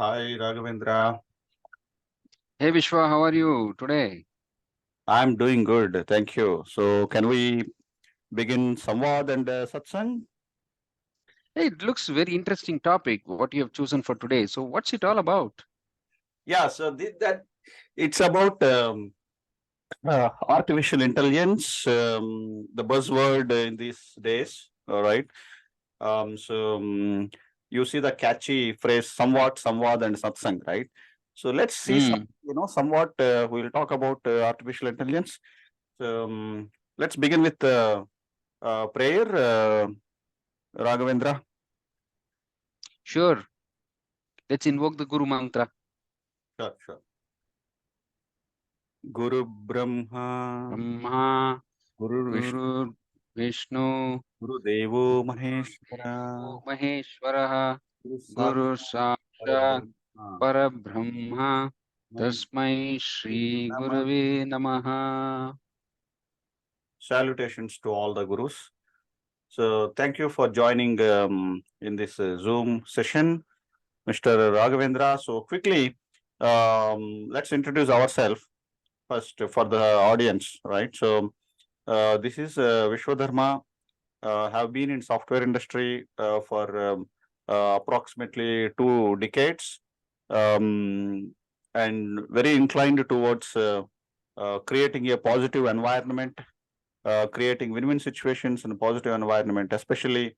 Hi, Raghavendra. Hey Vishwa, how are you today? I'm doing good. Thank you. So, can we begin Samvad and Satsang? Hey, it looks very interesting topic what you have chosen for today. So what's it all about? Yeah, so that it's about artificial intelligence, the buzzword in these days. All right. So, you see the catchy phrase "somewhat, samvad, and satsang," right? So let's see some, Hmm. somewhat. We'll talk about artificial intelligence. So, let's begin with prayer, Raghavendra. Sure. Let's invoke the Guru mantra. Sure, sure. Guru Brahma, Brahma, Guru Vishnu, Guru, Vishnu, Guru Devo Maheshwara, Guru Maheshwaraha, Guru Guru Sakshat Sakshat, Parabrahma. Parabrahma, My Tasmai Shri Nama. Gurave Namaha. Salutations to all the gurus. So, thank you for joining in this Zoom session, Mr. Raghavendra. So, quickly, let's introduce ourselves first for the audience, right? So, this is Vishwadharma. Have been in software industry for approximately 2 decades, um, and very inclined towards creating a positive environment, creating win-win situations in a positive environment, especially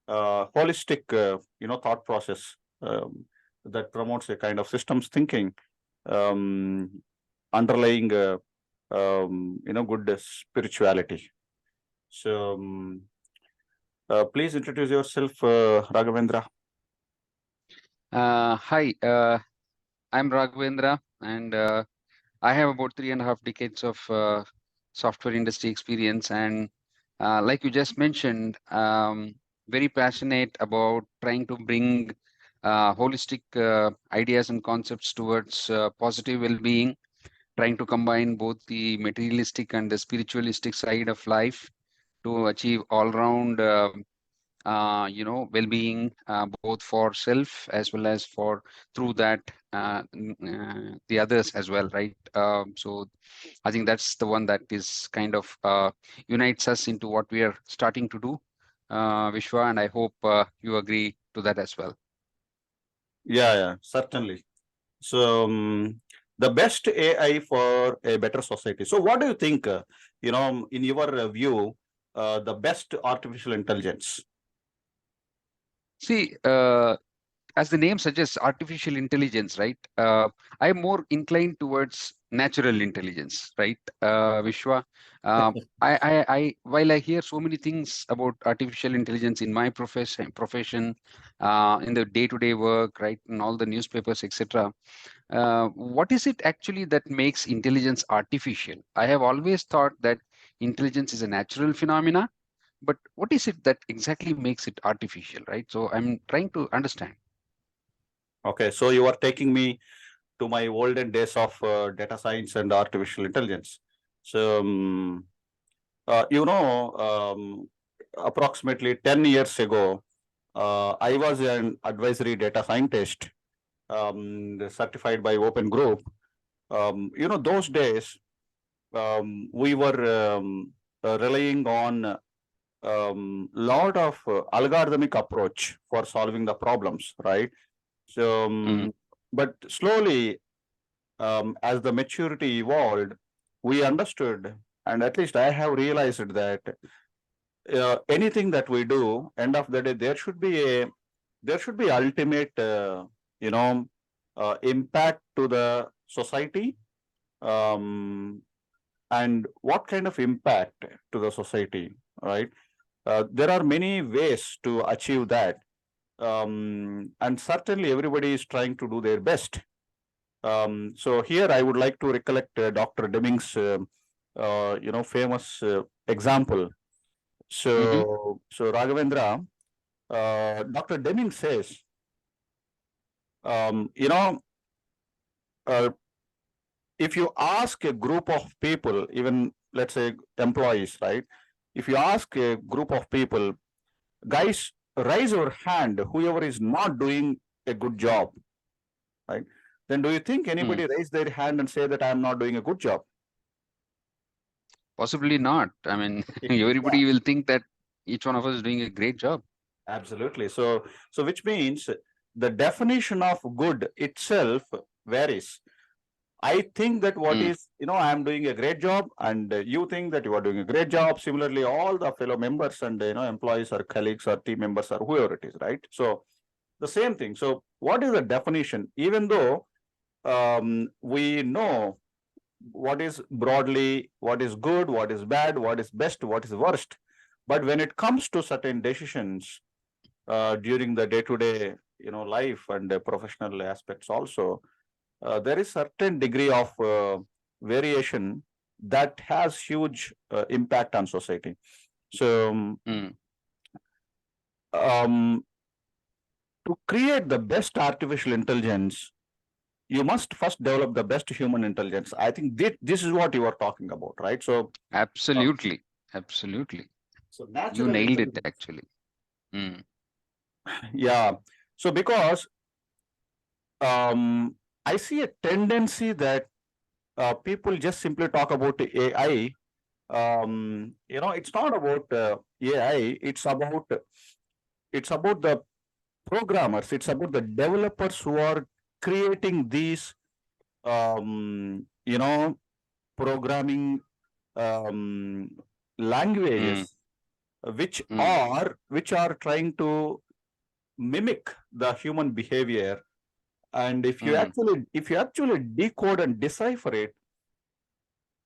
holistic, thought process that promotes a kind of systems thinking, um, underlying, good spirituality. So, please introduce yourself, Raghavendra. Hi, I'm Raghavendra and I have about 3.5 decades of software industry experience, and like you just mentioned, very passionate about trying to bring holistic ideas and concepts towards positive well-being, trying to combine both the materialistic and the spiritualistic side of life to achieve all-round, well-being, both for self as well as for through that the others as well, right? So I think that's the one that is kind of unites us into what we are starting to do, Vishwa, and I hope you agree to that as well. Yeah, yeah, certainly. So, the best AI for a better society. So, what do you think? In your view, the best artificial intelligence? See, as the name suggests, artificial intelligence, right? I'm more inclined towards natural intelligence, right, Vishwa? Uh, while I hear so many things about artificial intelligence in my profession, in the day-to-day work, right, in all the newspapers, etc. What is it actually that makes intelligence artificial? I have always thought that intelligence is a natural phenomena, but what is it that exactly makes it artificial, right? So I'm trying to understand. Okay, so you are taking me to my olden days of data science and artificial intelligence. So, approximately 10 years ago, I was an advisory data scientist, certified by Open Group. Those days, we were relying on lot of algorithmic approach for solving the problems, right? So, Mm, but slowly, as the maturity evolved, we understood, and at least I have realized that anything that we do, end of the day, there should be ultimate, you know, impact to the society, um, and what kind of impact to the society, right? There are many ways to achieve that, and certainly everybody is trying to do their best. So here I would like to recollect Dr. Deming's, famous example. hmm. So Raghavendra, Dr. Deming says, um, you know, uh, if you ask a group of people, even let's say employees, right? If you ask a group of people, guys, raise your hand, whoever is not doing a good job. right? Then do you think anybody raise their hand and say that I am not doing a good job? Possibly not. I mean, Yeah, everybody will think that each one of us is doing a great job. absolutely. So which means the definition of good itself varies. I think that what Mm, is, I am doing a great job, and you think that you are doing a great job. Similarly, all the fellow members and, employees or colleagues or team members or whoever it is, right? So the same thing. So what is the definition? Even though we know what is broadly, what is good, what is bad, what is best, what is worst, but when it comes to certain decisions during the day-to-day, life and professional aspects also, there is certain degree of variation that has huge impact on society. So mm, um, to create the best artificial intelligence, you must first develop the best human intelligence. I think this is what you are talking about, right? Uh, absolutely. Absolutely. so You natural nailed it, intelligence. actually. Mm, Yeah. So because I see a tendency that people just simply talk about AI. It's not about AI. It's about the programmers. It's about the developers who are creating these programming um, mm, languages mm, which are trying to mimic the human behavior. And mm, if you actually decode and decipher it,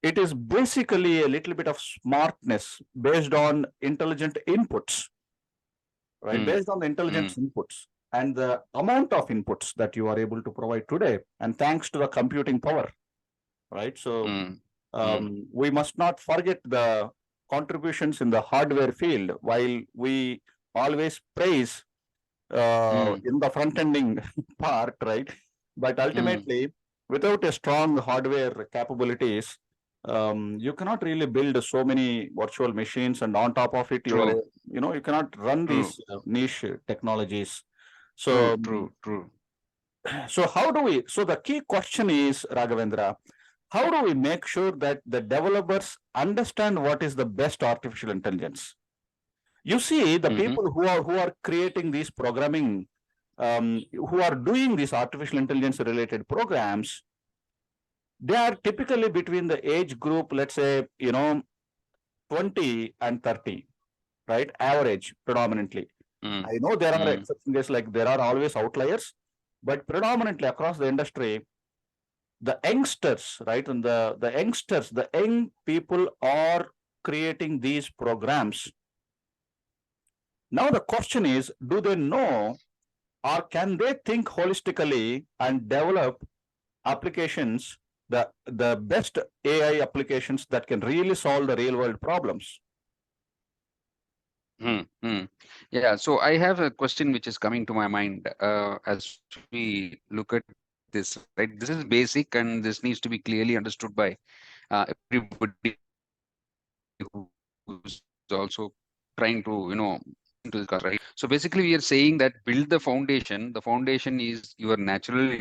it is basically a little bit of smartness based on intelligent inputs, right? mm, Based on the mm, intelligence inputs and the amount of inputs that you are able to provide today, and thanks to the computing power, right? So mm, mm, we must not forget the contributions in the hardware field. While we always praise mm, in the front ending part, right? But mm. ultimately, without a strong hardware capabilities, you cannot really build so many virtual machines, and on top of it, True, you cannot run true, these niche technologies. So, true, true, true. so the key question is, Raghavendra, how do we make sure that the developers understand what is the best artificial intelligence? You see, the Mm-hmm. people who are creating these programming, who are doing these artificial intelligence related programs, they are typically between the age group, let's say, 20 and 30, right? Average predominantly. Mm, I know there are mm, exceptions, like there are always outliers, but predominantly across the industry, the youngsters, right? And the youngsters, the young people are creating these programs. Now the question is, do they know, or can they think holistically and develop applications, the best AI applications that can really solve the real world problems? mm, mm. Yeah, so I have a question which is coming to my mind as we look at this, right? This is basic and this needs to be clearly understood by everybody who's also trying to, into this class, right? So basically, we are saying that build the foundation. The foundation is your natural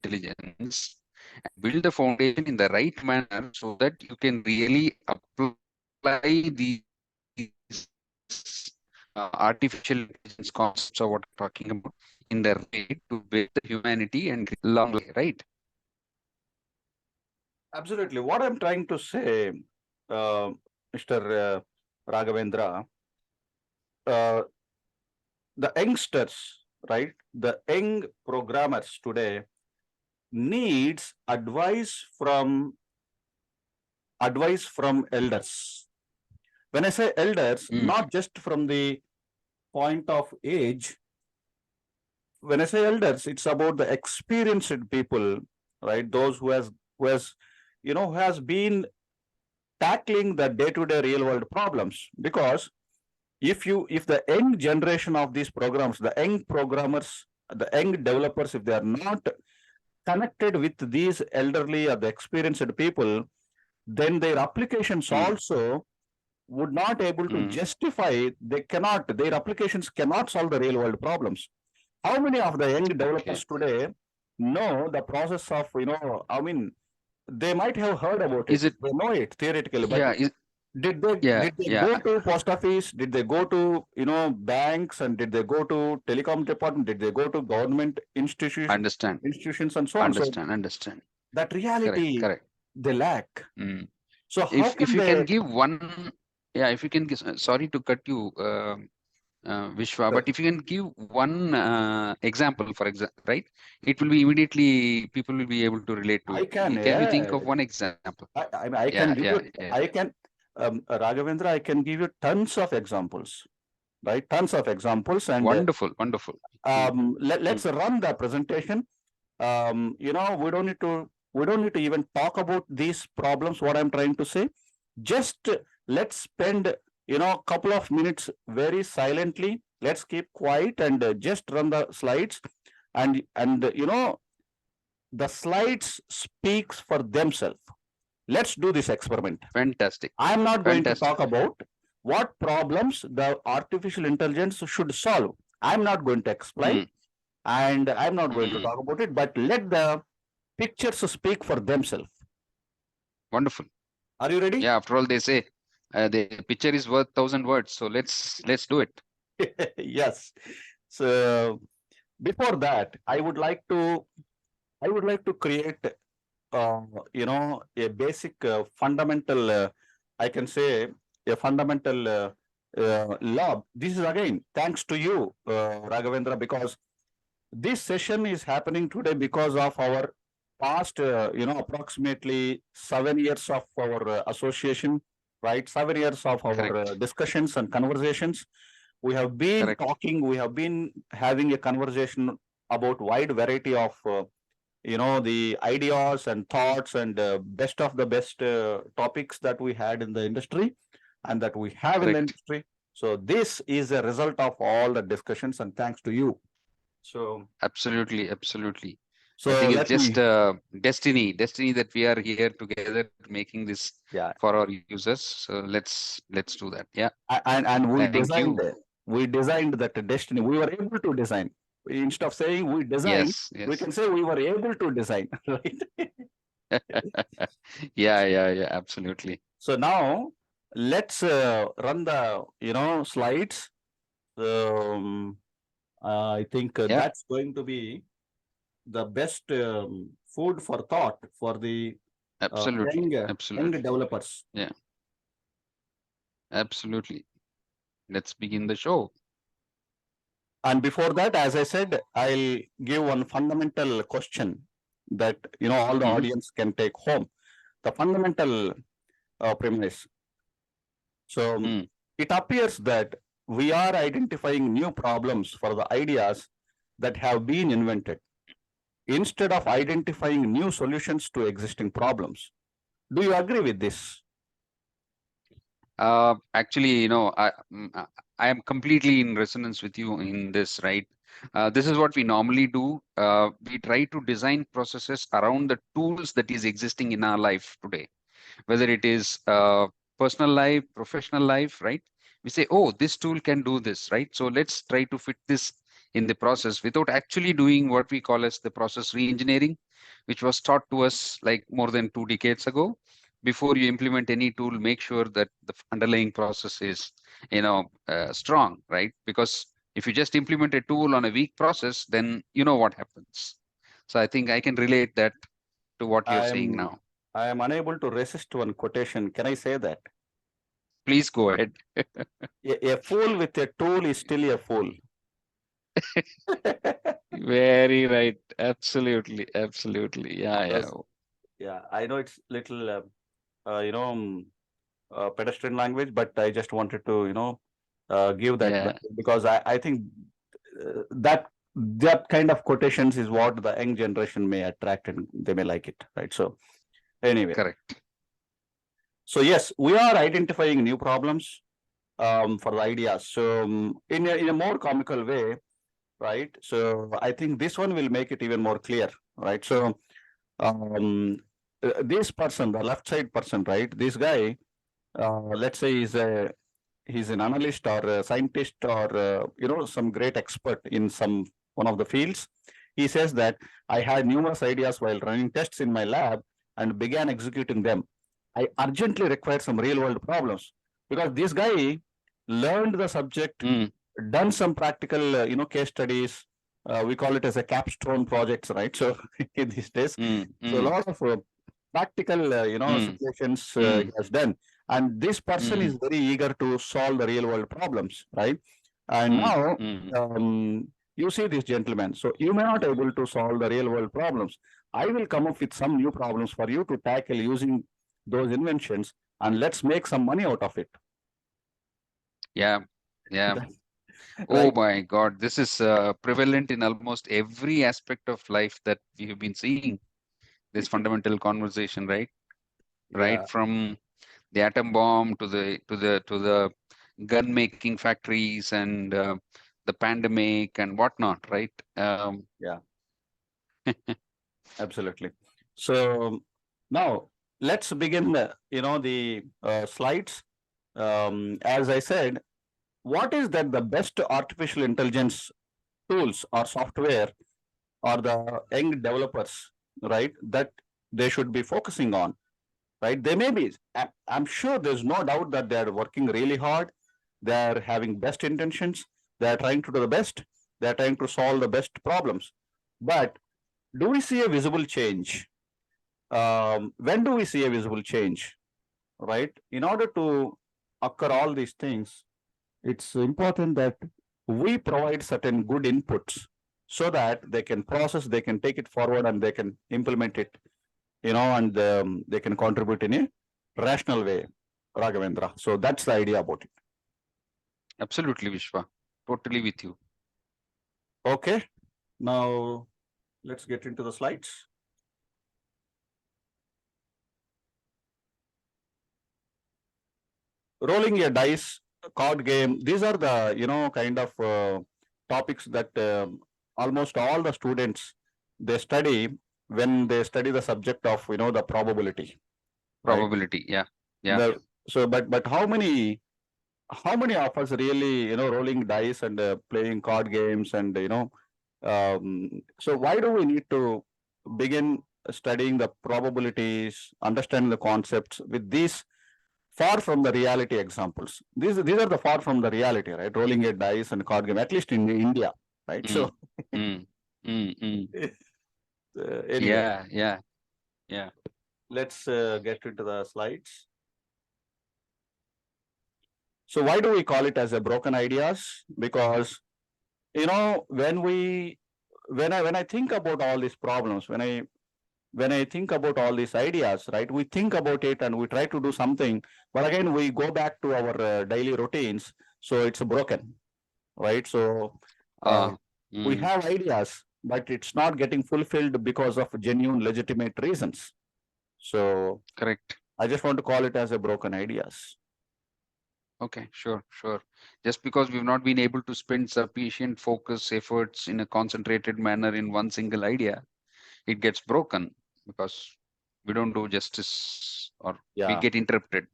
intelligence, and build the foundation in the right manner so that you can really apply these artificial intelligence concepts or what I'm talking about in the right way to build the humanity and long life, right? Absolutely. What I'm trying to say, uh, Mr. Raghavendra, uh, the youngsters, right? The young programmers today needs advice from elders. When I say elders, Mm, not just from the point of age. When I say elders, it's about the experienced people, right? Those who has been tackling the day-to-day real world problems. Because if the young generation of these programs, the young programmers, the young developers, if they are not connected with these elderly or the experienced people, then their applications mm, also would not able to mm, justify, their applications cannot solve the real world problems. How many of the young okay. developers today know the process of, I mean, they might have heard about it. Is it? They know it theoretically, but Yeah. Yeah. did they Yeah. go to post office? Did they go to, banks, and did they go to telecom department? Did they go to government Understand. institutions and so on? So Understand. that Correct. reality Correct. they lack. Mm. So how If can you can they? give one, yeah, if you can give, sorry to cut you, Vishwa, but if you can give one example, for example, right, it will be immediately people will be able to relate to I it. can, Can you think yeah. of one example? I Yeah, can give yeah, you, yeah. I can, Raghavendra, I can give you tons of examples, right? Tons of examples. And Wonderful. Mm, let's mm, run the presentation. We don't need to even talk about these problems, what I'm trying to say. Just let's spend, couple of minutes very silently. Let's keep quiet and just run the slides. And the slides speaks for themselves. Let's do this experiment. fantastic. I'm not going to Fantastic. talk about what problems the artificial intelligence should solve. I'm not going to explain, Mm, and I'm not going to mm, talk about it, but let the pictures speak for themselves. wonderful. Are you ready? Yeah, after all, they say the picture is worth 1,000 words. So let's do it. Yes. So before that, I would like to create, a basic fundamental, I can say a fundamental law. This is again thanks to you, Raghavendra, because this session is happening today because of our past, approximately 7 years of our association, right? 7 years of our Correct. discussions and conversations. We have been Correct. talking, we have been having a conversation about wide variety of, the ideas and thoughts and best of the best topics that we had in the industry and that we have in the Correct. industry. So this is a result of all the discussions, and thanks to you. So Absolutely. I so think it's let just me, destiny that we are here together making this yeah, for our users. So let's do that. Yeah. and Thank you. we designed that destiny. We were able to design. Instead of saying we designed, we Yes. can say we were able to design, right? Yeah. Absolutely. So now let's run the, slides. Um, I think Yeah. that's going to be the best food for thought for the young Absolutely. developers. Yeah. Absolutely. Let's begin the show. And before that, as I said, I'll give one fundamental question that, all the Mhm. audience can take home. The fundamental premise. So Mm. it appears that we are identifying new problems for the ideas that have been invented instead of identifying new solutions to existing problems. Do you agree with this? Actually, I am completely in resonance with you in this, right? This is what we normally do. We try to design processes around the tools that is existing in our life today, whether it is personal life, professional life, right? We say, oh, this tool can do this, right? So let's try to fit this in the process without actually doing what we call as the process reengineering, which was taught to us like more than 2 decades ago. Before you implement any tool, make sure that the underlying process is, strong, right? Because if you just implement a tool on a weak process, then you know what happens. So I think I can relate that to what you're I saying am now. I am unable to resist one quotation. Can I say that? Please go ahead. A fool with a tool is still a fool. Very right. Absolutely. Yeah. Yeah, I know it's little, pedestrian language, but I just wanted to, give that Yeah, because I think that kind of quotations is what the young generation may attract and they may like it, right? So anyway, correct. so yes, we are identifying new problems for the ideas. So in a more comical way, right? So I think this one will make it even more clear, right? So um, this person, the left side person, right? This guy, let's say he's an analyst or a scientist or some great expert in some one of the fields. He says that I had numerous ideas while running tests in my lab and began executing them. I urgently required some real world problems because this guy learned the subject, Mm, done some practical, case studies. We call it as a capstone projects, right? So in these days, mm, so a mm, lot of practical, mm, situations he mm, has done, and this person is mm, very eager to solve the real world problems, right? And mm, now mm. you see this gentleman. So you may not able to solve the real world problems. I will come up with some new problems for you to tackle using those inventions, and let's make some money out of it. Yeah, yeah. Oh Right? my God, this is prevalent in almost every aspect of life that we have been seeing. This fundamental conversation, right? Right Yeah. from the atom bomb to the gun making factories and the pandemic and whatnot, right? Yeah. Absolutely. So now let's begin. The slides. As I said, what is that the best artificial intelligence tools or software or the young developers, right? That they should be focusing on, right? They may be. I'm sure there's no doubt that they are working really hard. They are having best intentions. They are trying to do the best. They are trying to solve the best problems. But do we see a visible change? When do we see a visible change, right? In order to occur all these things, it's important that we provide certain good inputs so that they can process, they can take it forward, and they can implement it, and they can contribute in a rational way, Raghavendra. So that's the idea about it. Absolutely, Vishwa. Totally with you. Okay, now let's get into the slides. Rolling a dice, card game, these are the kind of topics that almost all the students they study when they study the subject of the probability, right? Probability. Yeah. Yeah. The so but how many of us really rolling dice and playing card games, and so why do we need to begin studying the probabilities, understanding the concepts with these far from the reality examples? These are the far from the reality, right? Rolling a dice and card game, at least in India, right? So Mm, mm, mm, mm. anyway, Yeah. Yeah. Yeah. let's get into the slides. So why do we call it as a broken ideas? Because when I think about all these problems, when I think about all these ideas, right? We think about it and we try to do something, but again we go back to our daily routines, so it's broken, right? So uh, Uh, we mm, have ideas, but it's not getting fulfilled because of genuine, legitimate reasons. So correct. I just want to call it as a broken ideas. Okay, sure, sure. Just because we've not been able to spend sufficient focus efforts in a concentrated manner in one single idea, it gets broken because we don't do justice or we Yeah, get interrupted.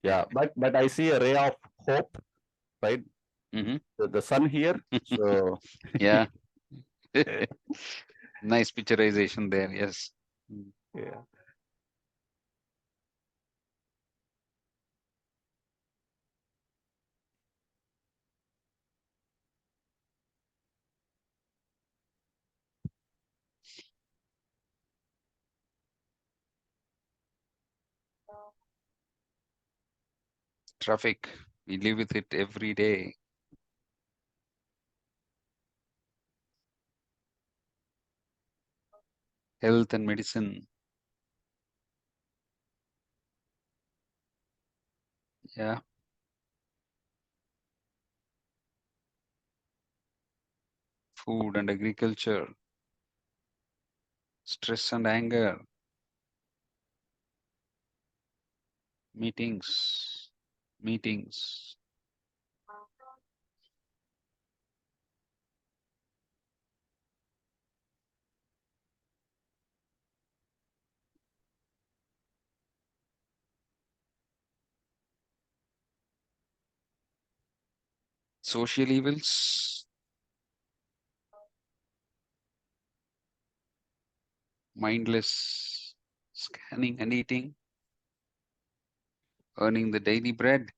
yeah. But I see a ray of hope, right? Hmm. The sun here. So Yeah. Nice picturization there. Yes. Mm. yeah. Traffic. We live with it every day. Health and medicine. Yeah. Food and agriculture. Stress and anger. Meetings. Meetings. Social evils. mindless scanning and eating, earning the daily bread,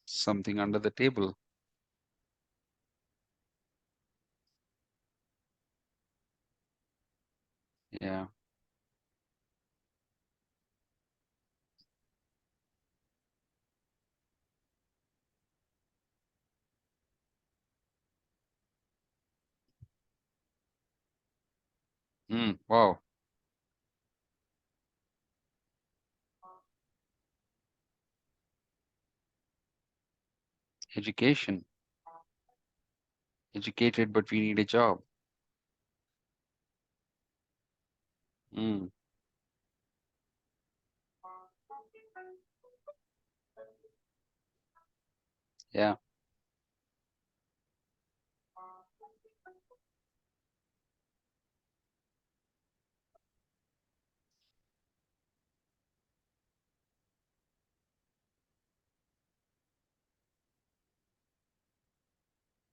something under the table. Yeah. Wow. Education. Educated, but we need a job. Mm, yeah.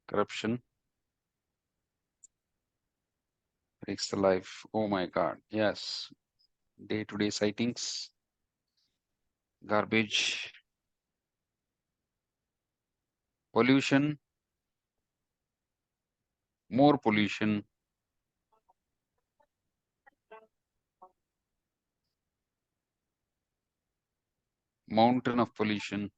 Corruption breaks the life. Oh my God. Yes. Day-to-day sightings, garbage, pollution, more pollution, mountain of pollution.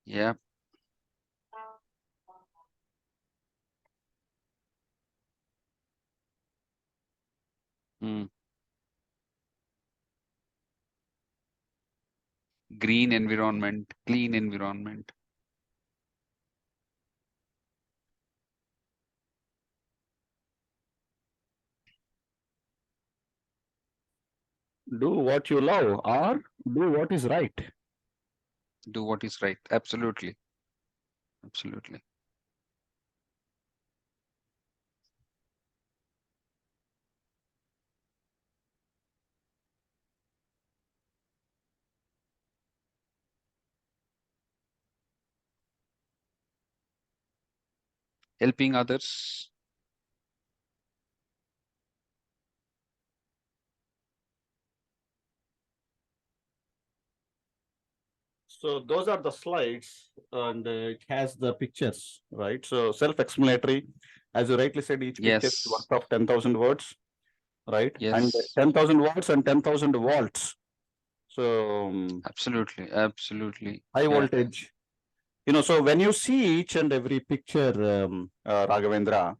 Yeah. Mm. Green environment, clean environment. Do what you love or do what is right. Do what is right. Absolutely. Absolutely. Helping others. So those are the slides and it has the pictures, right? So self-explanatory. As you rightly said, each picture is Yes. worth of 10,000 words, right? And Yes. 10,000 watts and 10,000 volts. So Absolutely. Absolutely. high Yeah. voltage. So when you see each and every picture, Raghavendra,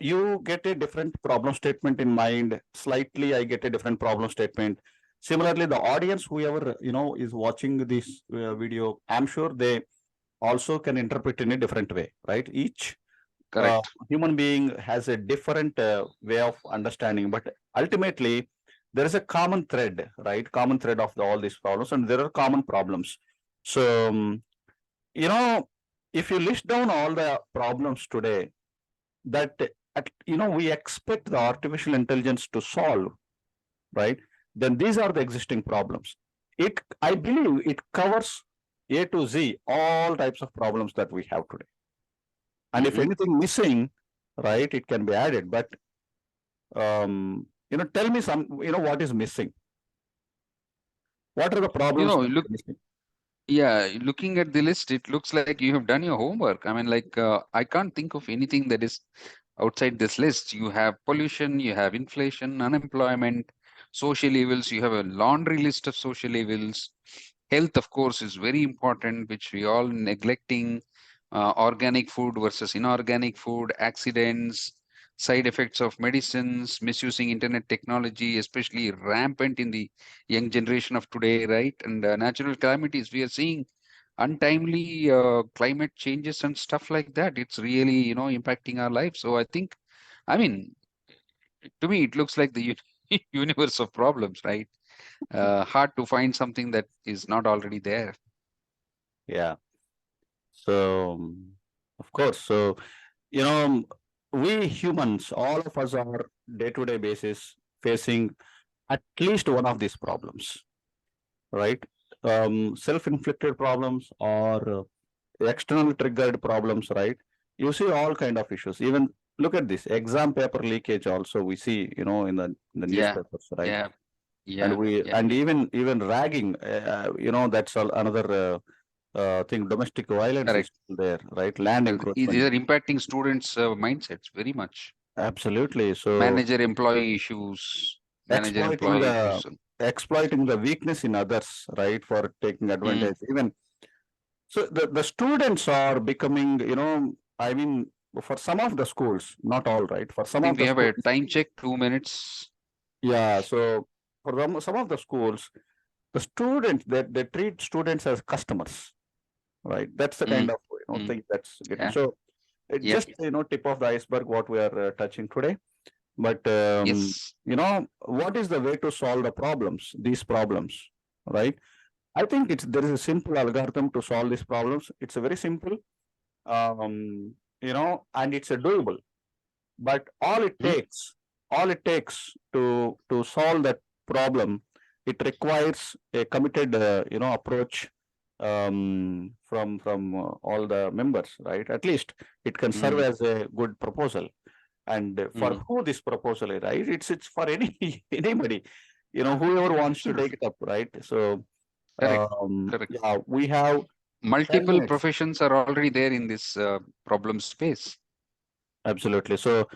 you get a different problem statement in mind. Slightly, I get a different problem statement. Similarly, the audience, whoever, is watching this video, I'm sure they also can interpret in a different way, right? Each Correct. human being has a different way of understanding, but ultimately, there is a common thread, right? Common thread of all these problems, and there are common problems. So, you know, if you list down all the problems today that we expect the artificial intelligence to solve, right? Then these are the existing problems. I believe it covers A to Z, all types of problems that we have today. And if Hmm. anything missing, right, it can be added. But tell me what is missing. What are the problems that Look, are missing? yeah, looking at the list, it looks like you have done your homework. I mean, like, I can't think of anything that is outside this list. You have pollution, you have inflation, unemployment, social evils, you have a laundry list of social evils. Health, of course, is very important, which we all neglecting. Organic food versus inorganic food, accidents, side effects of medicines, misusing internet technology, especially rampant in the young generation of today, right? And natural calamities, we are seeing untimely climate changes and stuff like that. It's really, impacting our lives. So I think, I mean, to me, it looks like the universe of problems, right? Hard to find something that is not already there. Yeah. So, of course. So, you know, we humans, all of us are day-to-day basis facing at least one of these problems, right? self-inflicted problems or external triggered problems, right? You see all kind of issues. Even look at this exam paper leakage. Also, we see, in the Yeah, newspapers, right? yeah, And yeah, we yeah. and even ragging. That's another thing. Domestic violence is Correct. still there, right? Land These encroachment. are impacting students' mindsets very much. Absolutely. So Manager-employee issues, exploiting manager-employee the issues. exploiting the weakness in others, right, for taking Mm. advantage. Even so, the students are becoming, I mean, for some of the schools, not all, right? For I some think of we the have a schools, time check, 2 minutes. yeah. So for some of the schools, the students they treat students as customers, right? That's the kind Mm. of Mm. thing that's getting. Yeah, So it yeah, just tip of the iceberg what we are touching today. But yes. what is the way to solve the problems? These problems, right? I think there is a simple algorithm to solve these problems. It's a very simple, and it's a doable. But Mm. all it takes to solve that problem, it requires a committed, approach from all the members, right? At least it can serve Mm. as a good proposal. And for Mm. who this proposal is, right? It's for anybody, whoever wants to take Absolutely. it up, right? So Correct. Correct. yeah, we have 10 Multiple minutes. professions are already there in this problem space. Absolutely. So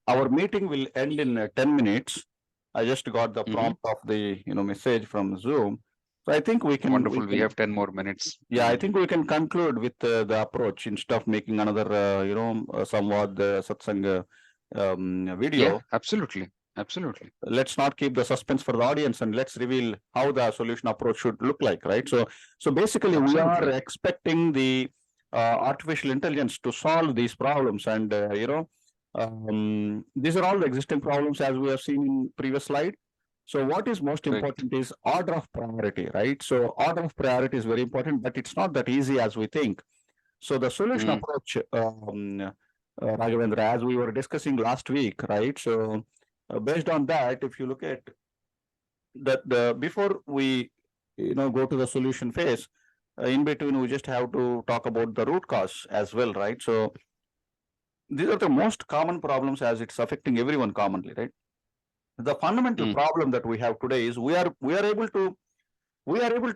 our meeting will end in 10 minutes. I just got the Hmm. prompt of the, message from Zoom. So I think we Wonderful. We can, have 10 more minutes. yeah, I think we can conclude with the approach instead of making another, somewhat satsang Yeah, video. absolutely. Absolutely. Let's not keep the suspense for the audience and let's reveal how the solution approach should look like, right? So basically we are Absolutely. expecting the artificial intelligence to solve these problems, and these are all the existing problems as we have seen in previous slide. So what is most Correct. important is order of priority, right? So order of priority is very important, but it's not that easy as we think. So the solution Mm. approach, Raghavendra, as we were discussing last week, right? So based on that, if you look at that, the before we go to the solution phase, in between we just have to talk about the root cause as well, right? So these are the most common problems as it's affecting everyone commonly, right? The fundamental Mm. problem that we have today is we are able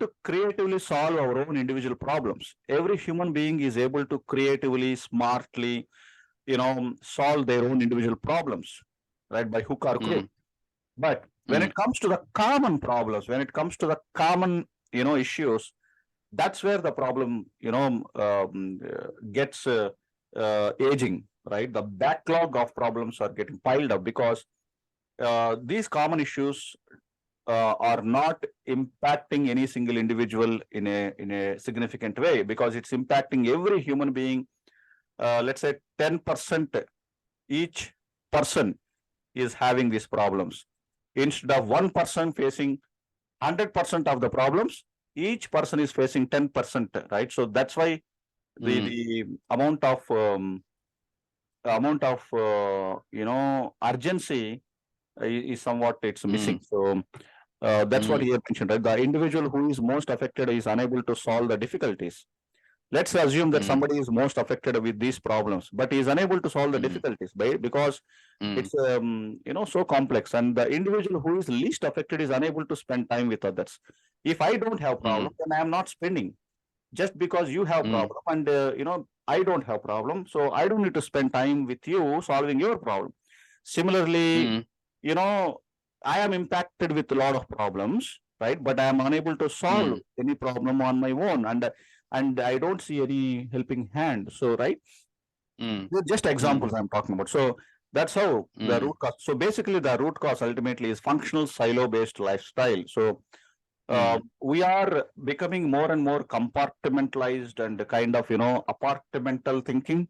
to creatively solve our own individual problems. Every human being is able to creatively, smartly, solve their own individual problems, right, by hook or crook. Mm. But when Mm. it comes to the common problems, when it comes to the common, issues, that's where the problem, gets aging, right? The backlog of problems are getting piled up because these common issues are not impacting any single individual in a significant way, because it's impacting every human being. Let's say 10% each person is having these problems. Instead of one person facing 100% of the problems, each person is facing 10%, right? So that's why the Mm. the amount of urgency is somewhat it's missing. Mm. So that's what Mm. he had mentioned, right? The individual who is most affected is unable to solve the difficulties. Let's assume that Mm. somebody is most affected with these problems, but he is unable to solve the Mm. difficulties because Mm. it's so complex, and the individual who is least affected is unable to spend time with others. If I don't have problem, Mm. then I am not spending. Just because you have Mm. problem and I don't have problem, so I don't need to spend time with you solving your problem. Similarly, Mm. you know I am impacted with a lot of problems, right? But I am unable to solve Mm. any problem on my own, and I don't see any helping hand. So, right, Mm. they're just Mm. examples I'm talking about. So that's how the Mm. root cause. So basically, the root cause ultimately is functional silo-based lifestyle. So Mm. we are becoming more and more compartmentalized and kind of apartmental thinking,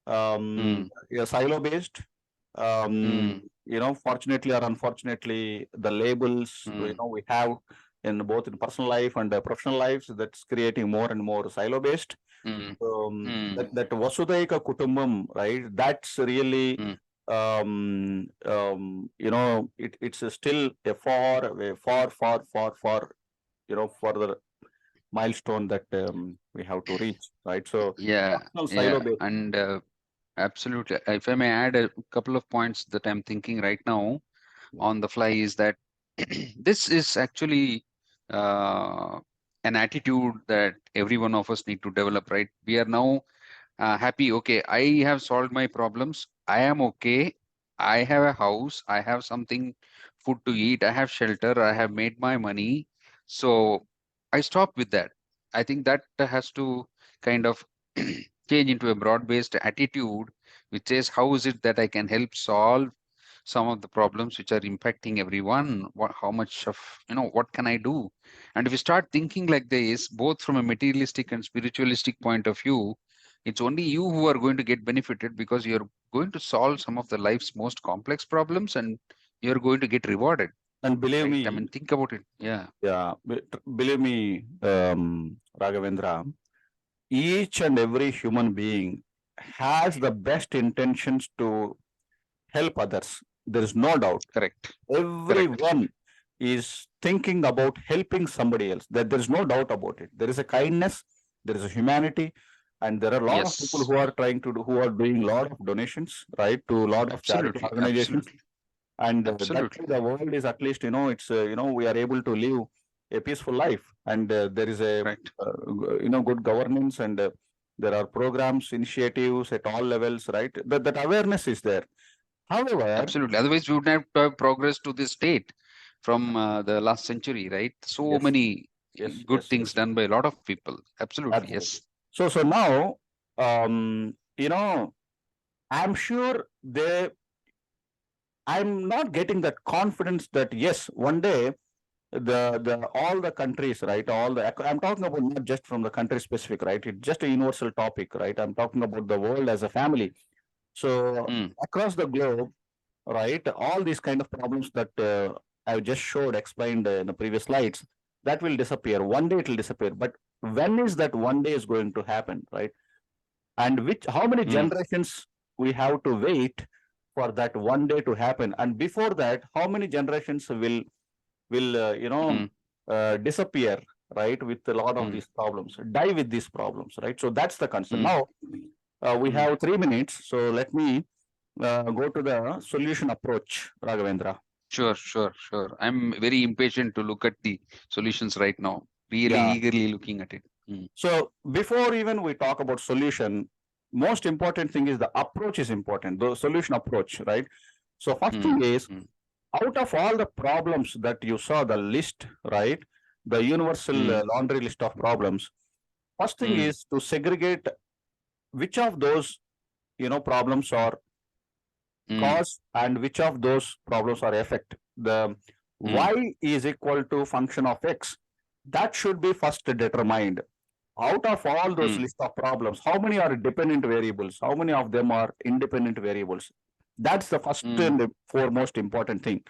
Mm. yeah, silo-based. Um, Mm. Fortunately or unfortunately, the labels Mm. we have in both in personal life and professional lives, that's creating more and more silo-based. Mm. Mm. That Vasudhaika Kutumbam, right? That's really Mm. it's still a far, far, far, far, far, further. milestone that we have to reach, right? So Yeah, personal yeah, silo based. and absolutely. If I may add a couple of points that I'm thinking right now Yeah. on the fly is that this is actually uh, an attitude that every one of us need to develop, right? We are now happy. Okay, I have solved my problems. I am okay. I have a house. I have something, food to eat. I have shelter. I have made my money. So I stop with that. I think that has to kind of change into a broad-based attitude, which says, how is it that I can help solve some of the problems which are impacting everyone? How much of, what can I do? And if you start thinking like this, both from a materialistic and spiritualistic point of view, it's only you who are going to get benefited because you're going to solve some of the life's most complex problems and you're going to get rewarded, And believe right? I me, mean, think about it. Yeah, yeah, believe me, Raghavendra, each and every human being has the best intentions to help others. There is no doubt. correct, correct. Everyone is thinking about helping somebody else. That there is no doubt about it. There is a kindness, there is a humanity, and there are a lot of people Yes, who are trying to do, who are doing a lot of donations, right, to a lot of charity absolutely, organizations. absolutely, And that way absolutely. the world is at least, it's we are able to live a peaceful life, and there is a Correct. good governance, and there are programs, initiatives at all levels, right? That awareness is there. However, Absolutely. Otherwise, we would not have progress to this state from the last century, right? So yes, many yes, good yes, things yes, done by a lot of people. Absolutely. absolutely. Yes. So now, I'm sure I'm not getting that confidence that yes, one day the all the countries, right, I'm talking about not just from the country specific, right, it's just a universal topic, right, I'm talking about the world as a family. So Mm, across the globe, right, all these kind of problems that I've just explained in the previous slides, that will disappear one day, it will disappear. But when is that one day is going to happen, right? And which how many mm, generations we have to wait for that one day to happen, and before that how many generations will mm, disappear, right, with a lot of mm, these problems, die with these problems, right? So that's the concern. mm, Now we mm. have 3 minutes, so let me go to the solution approach, Raghavendra. Sure, sure, sure. I'm very impatient to look at the solutions right now. Really Yeah. eagerly looking at it. Mm, So before even we talk about solution, most important thing is the approach is important, the solution approach, right? So first thing mm, is, mm, out of all the problems that you saw, the list, right? The universal mm, laundry list of problems. First thing mm, is to segregate which of those, problems are mm, cause and which of those problems are effect. The mm, y is equal to function of x. That should be first determined. Out of all those mm, list of problems, how many are dependent variables? How many of them are independent variables? That's the first mm, and the foremost important thing,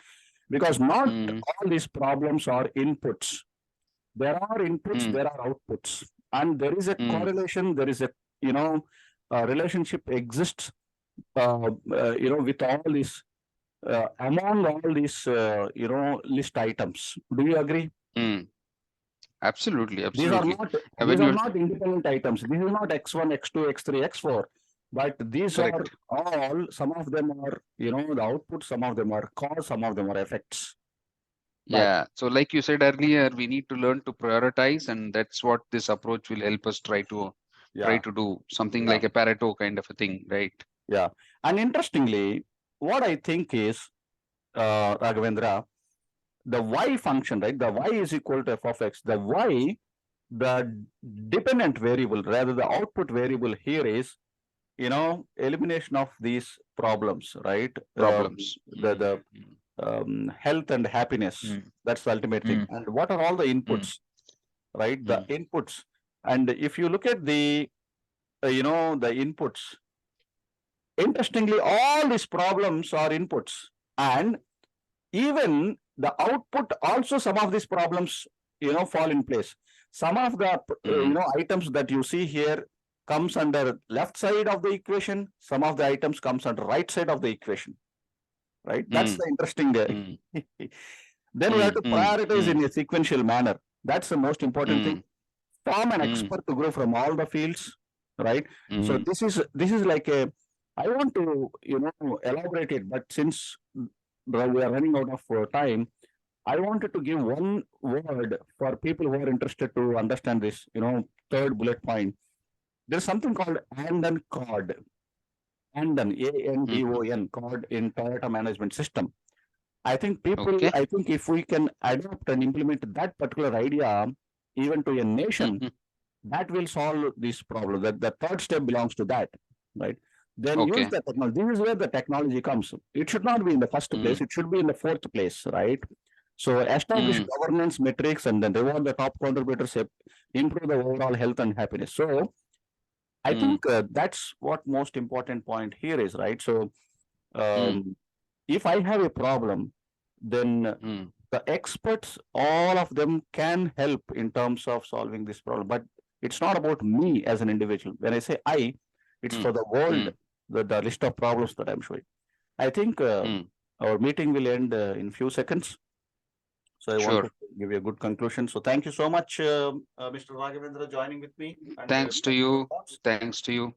because not mm, all these problems are inputs. There are inputs, mm, there are outputs, and there is a mm, correlation. There is a you know relationship exists. With all these among all these list items. Do you agree? mm. Absolutely, These are absolutely. not When these are you not independent items. This is not x1, x2, x3, x4. But these are correct. all, some of them are, the output, some of them are cause, some of them are effects. But Yeah. So like you said earlier, we need to learn to prioritize, and that's what this approach will help us try yeah, to do something yeah, like a Pareto kind of a thing, right? yeah. And interestingly, what I think is, Raghavendra, the y function, right? The y is equal to f of x. The y, the dependent variable, rather the output variable here is, elimination of these problems, right? Problems. The health and happiness. Mm, That's the ultimate thing. mm, And what are all the mm, inputs, right? The mm, inputs. And if you look at the inputs, interestingly, all these problems are inputs. And even the output also, some of these problems, fall in place. Some of the, mm, items that you see here comes under left side of the equation. Some of the items comes under right side of the equation, right? That's mm, the interesting. mm, Then we have mm, to mm, prioritize mm, in a sequential manner. That's the most important thing. mm, form an Mm, expert to grow from all the fields, right? So mm, this is like a. I want to elaborate it, but since we are running out of time, I wanted to give one word for people who are interested to understand this. Third bullet point. There's something called Andon card. Andon, mhm. ANDON card in Toyota management system. I think people, Okay. I think if we can adopt and implement that particular idea even to a nation, Mhm. that will solve this problem. That the third step belongs to that, right? Then use Okay. the technology. This is where the technology comes. It should not be in the first place. Mm, It should be in the fourth place, right? So establish mm, governance metrics and then reward the top contributors, improve the overall health and happiness. So I mm, think that's what most important point here is, right? So mm, um, if I have a problem, then mm, the experts, all of them can help in terms of solving this problem. But it's not about me as an individual. When I say I, it's mm, for the world, mm, the list of problems that I'm showing. I think mm. our meeting will end in few seconds. So I want Sure. to give you a good conclusion. So thank you so much, Mr. Raghavendra, joining with me and Thanks to sharing your you. thoughts. Thanks to you.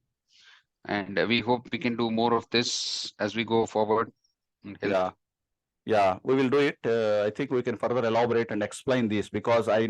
And we hope we can do more of this as we go forward in health. Yeah, yeah, we will do it. I think we can further elaborate and explain this because I